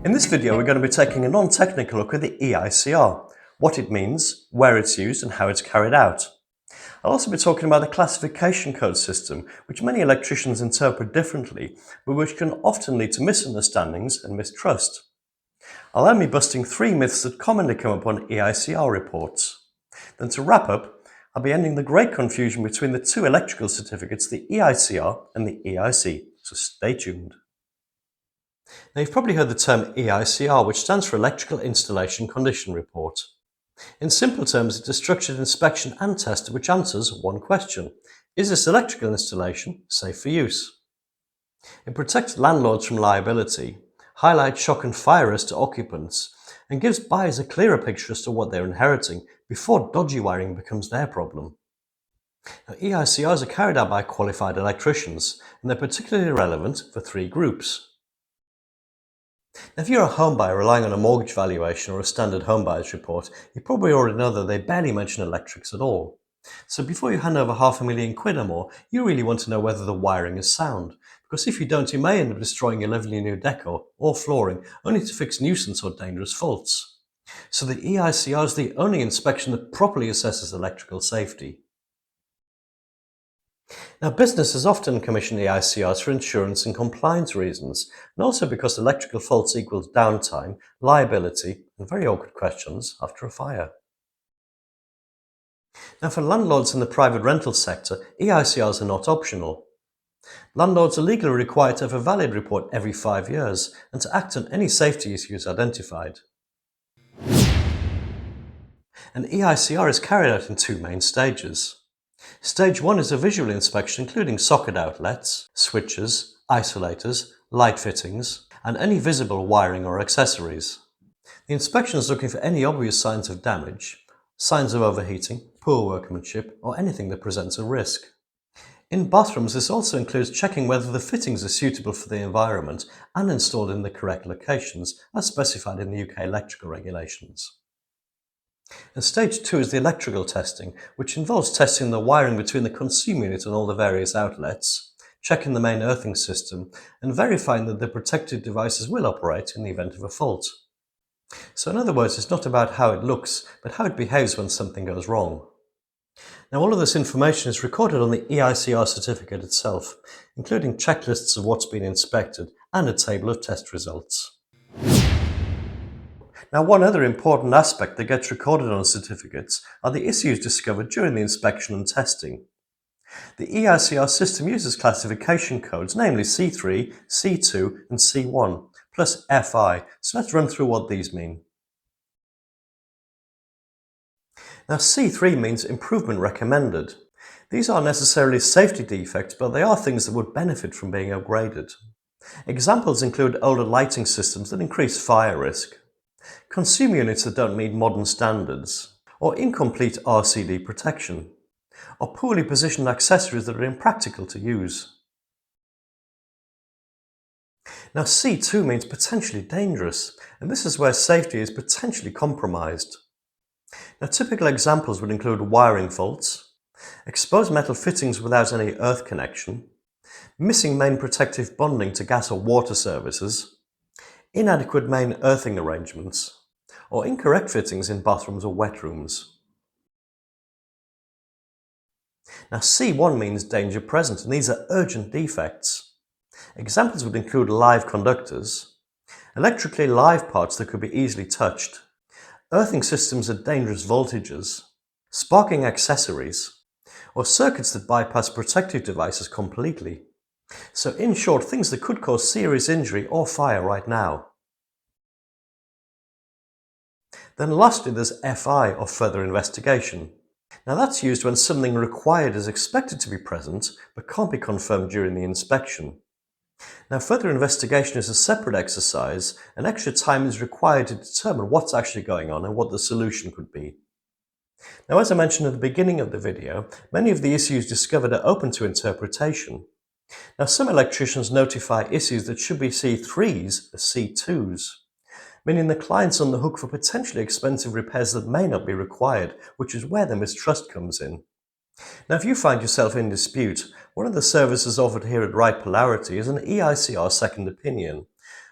In this video, we're going to be taking a non-technical look at the EICR, what it means, where it's used and how it's carried out. I'll also be talking about the classification code system, which many electricians interpret differently, but which can often lead to misunderstandings and mistrust. I'll then be busting 3 myths that commonly come up on EICR reports. Then to wrap up, I'll be ending the great confusion between the 2 electrical certificates, the EICR and the EIC, so stay tuned. Now you've probably heard the term EICR, which stands for Electrical Installation Condition Report. In simple terms, it's a structured inspection and test which answers one question: is this electrical installation safe for use? It protects landlords from liability, highlights shock and fire risk to occupants, and gives buyers a clearer picture as to what they're inheriting before dodgy wiring becomes their problem. Now, EICRs are carried out by qualified electricians, and they're particularly relevant for 3 groups. Now, if you're a home buyer relying on a mortgage valuation or a standard home buyer's report, you probably already know that they barely mention electrics at all. So before you hand over £500,000 or more, you really want to know whether the wiring is sound, because if you don't, you may end up destroying your lovely new decor or flooring only to fix nuisance or dangerous faults. So the EICR is the only inspection that properly assesses electrical safety. Now, businesses often commission EICRs for insurance and compliance reasons, and also because electrical faults equals downtime, liability, and very awkward questions after a fire. Now, for landlords in the private rental sector, EICRs are not optional. Landlords are legally required to have a valid report every 5 years and to act on any safety issues identified. An EICR is carried out in 2 main stages. Stage 1 is a visual inspection including socket outlets, switches, isolators, light fittings, and any visible wiring or accessories. The inspection is looking for any obvious signs of damage, signs of overheating, poor workmanship, or anything that presents a risk. In bathrooms, this also includes checking whether the fittings are suitable for the environment and installed in the correct locations as specified in the UK electrical regulations. And stage 2 is the electrical testing, which involves testing the wiring between the consumer unit and all the various outlets, checking the main earthing system, and verifying that the protected devices will operate in the event of a fault. So in other words, it's not about how it looks, but how it behaves when something goes wrong. Now, all of this information is recorded on the EICR certificate itself, including checklists of what's been inspected and a table of test results. Now, one other important aspect that gets recorded on certificates are the issues discovered during the inspection and testing. The EICR system uses classification codes, namely C3, C2 and C1, plus FI, so let's run through what these mean. Now, C3 means improvement recommended. These aren't necessarily safety defects, but they are things that would benefit from being upgraded. Examples include older lighting systems that increase fire risk, consumer units that don't meet modern standards, or incomplete RCD protection, or poorly positioned accessories that are impractical to use. Now, C2 means potentially dangerous, and this is where safety is potentially compromised. Now, typical examples would include wiring faults, exposed metal fittings without any earth connection, missing main protective bonding to gas or water services, inadequate main earthing arrangements, or incorrect fittings in bathrooms or wet rooms. Now, C1 means danger present, and these are urgent defects. Examples would include live conductors, electrically live parts that could be easily touched, earthing systems at dangerous voltages, sparking accessories, or circuits that bypass protective devices completely. So in short, things that could cause serious injury or fire right now. Then lastly, there's FI, or further investigation. Now that's used when something required is expected to be present but can't be confirmed during the inspection. Now, further investigation is a separate exercise, and extra time is required to determine what's actually going on and what the solution could be. Now, as I mentioned at the beginning of the video, many of the issues discovered are open to interpretation. Now, some electricians notify issues that should be C3s as C2s, meaning the client's on the hook for potentially expensive repairs that may not be required, which is where the mistrust comes in. Now, if you find yourself in dispute, one of the services offered here at Right Polarity is an EICR second opinion,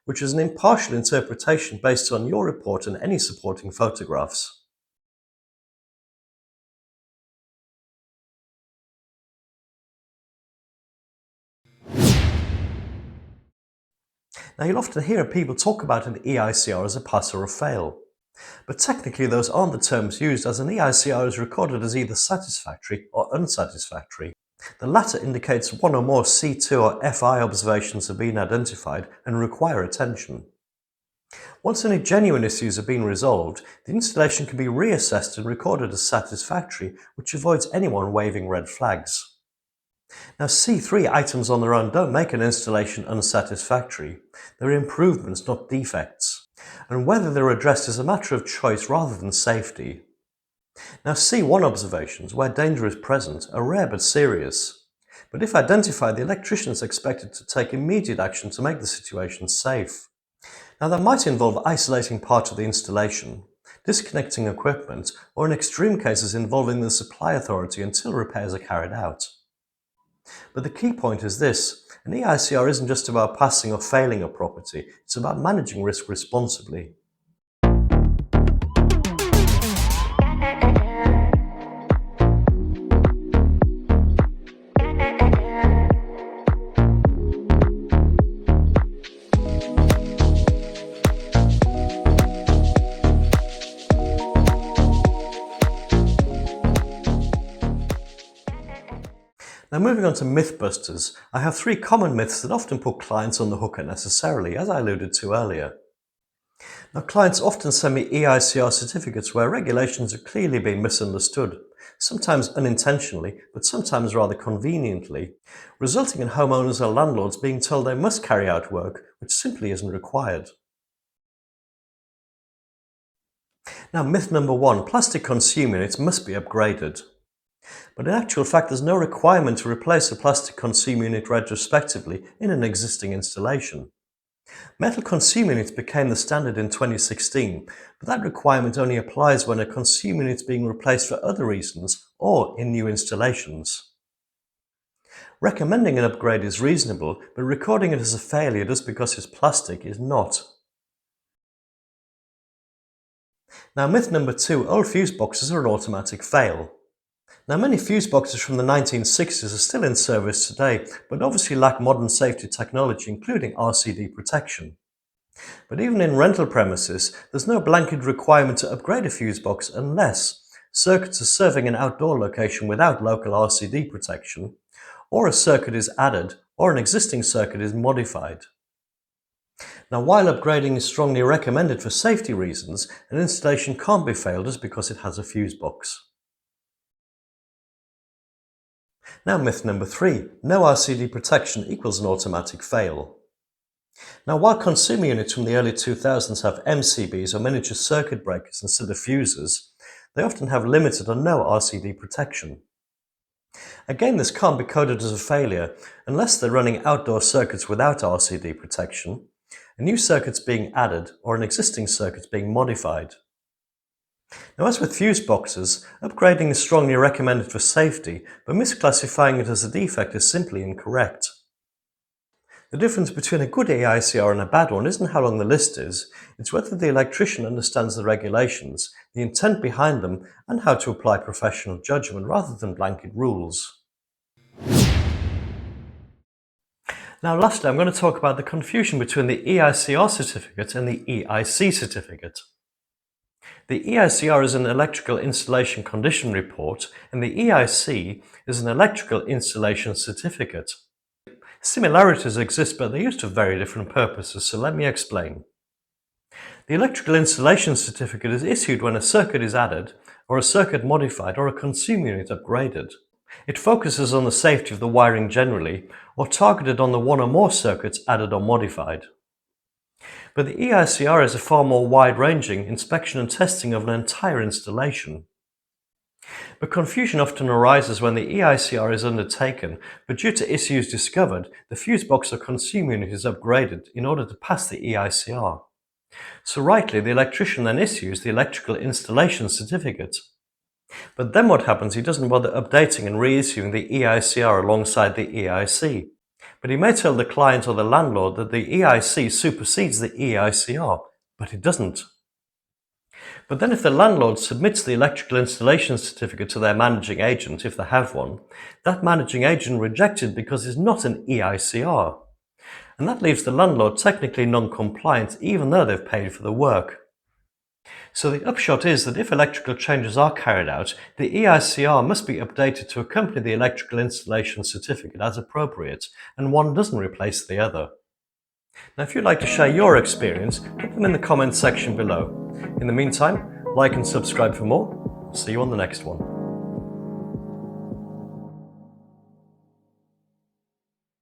which is an impartial interpretation based on your report and any supporting photographs. Now, you'll often hear people talk about an EICR as a pass or a fail. But technically those aren't the terms used, as an EICR is recorded as either satisfactory or unsatisfactory. The latter indicates one or more C2 or FI observations have been identified and require attention. Once any genuine issues have been resolved, the installation can be reassessed and recorded as satisfactory, which avoids anyone waving red flags. Now, C3 items on their own don't make an installation unsatisfactory. They're improvements, not defects. And whether they're addressed is a matter of choice rather than safety. Now, C1 observations, where danger is present, are rare but serious. But if identified, the electrician is expected to take immediate action to make the situation safe. Now, that might involve isolating part of the installation, disconnecting equipment, or in extreme cases involving the supply authority until repairs are carried out. But the key point is this: an EICR isn't just about passing or failing a property, it's about managing risk responsibly. Now, moving on to Mythbusters, I have 3 common myths that often put clients on the hook unnecessarily, as I alluded to earlier. Now, clients often send me EICR certificates where regulations are clearly being misunderstood, sometimes unintentionally, but sometimes rather conveniently, resulting in homeowners or landlords being told they must carry out work which simply isn't required. Now, myth number 1, plastic consumer units must be upgraded. But in actual fact, there's no requirement to replace a plastic consumer unit retrospectively in an existing installation. Metal consumer units became the standard in 2016, but that requirement only applies when a consumer unit is being replaced for other reasons or in new installations. Recommending an upgrade is reasonable, but recording it as a failure just because it's plastic is not. Now, myth number 2, old fuse boxes are an automatic fail. Now, many fuse boxes from the 1960s are still in service today, but obviously lack modern safety technology, including RCD protection. But even in rental premises, there's no blanket requirement to upgrade a fuse box unless circuits are serving an outdoor location without local RCD protection, or a circuit is added, or an existing circuit is modified. Now, while upgrading is strongly recommended for safety reasons, an installation can't be failed just because it has a fuse box. Now, myth number 3, no RCD protection equals an automatic fail. Now, while consumer units from the early 2000s have MCBs or miniature circuit breakers instead of fuses, they often have limited or no RCD protection. Again, this can't be coded as a failure unless they're running outdoor circuits without RCD protection, a new circuit's being added, or an existing circuit's being modified. Now, as with fuse boxes, upgrading is strongly recommended for safety, but misclassifying it as a defect is simply incorrect. The difference between a good EICR and a bad one isn't how long the list is, it's whether the electrician understands the regulations, the intent behind them, and how to apply professional judgment rather than blanket rules. Now, lastly, I'm going to talk about the confusion between the EICR certificate and the EIC certificate. The EICR is an Electrical Installation Condition Report, and the EIC is an Electrical Installation Certificate. Similarities exist, but they're used for very different purposes, so let me explain. The Electrical Installation Certificate is issued when a circuit is added, or a circuit modified, or a consumer unit upgraded. It focuses on the safety of the wiring generally, or targeted on the one or more circuits added or modified. But the EICR is a far more wide-ranging inspection and testing of an entire installation. But confusion often arises when the EICR is undertaken, but due to issues discovered, the fuse box or consumer unit is upgraded in order to pass the EICR. So rightly, the electrician then issues the Electrical Installation Certificate. But then what happens? He doesn't bother updating and reissuing the EICR alongside the EIC. But he may tell the client or the landlord that the EIC supersedes the EICR, but it doesn't. But then if the landlord submits the electrical installation certificate to their managing agent, if they have one, that managing agent rejects it because it's not an EICR. And that leaves the landlord technically non-compliant even though they've paid for the work. So the upshot is that if electrical changes are carried out, the EICR must be updated to accompany the electrical installation certificate as appropriate, and one doesn't replace the other. Now if you'd like to share your experience, put them in the comments section below. In the meantime, like and subscribe for more. See you on the next one.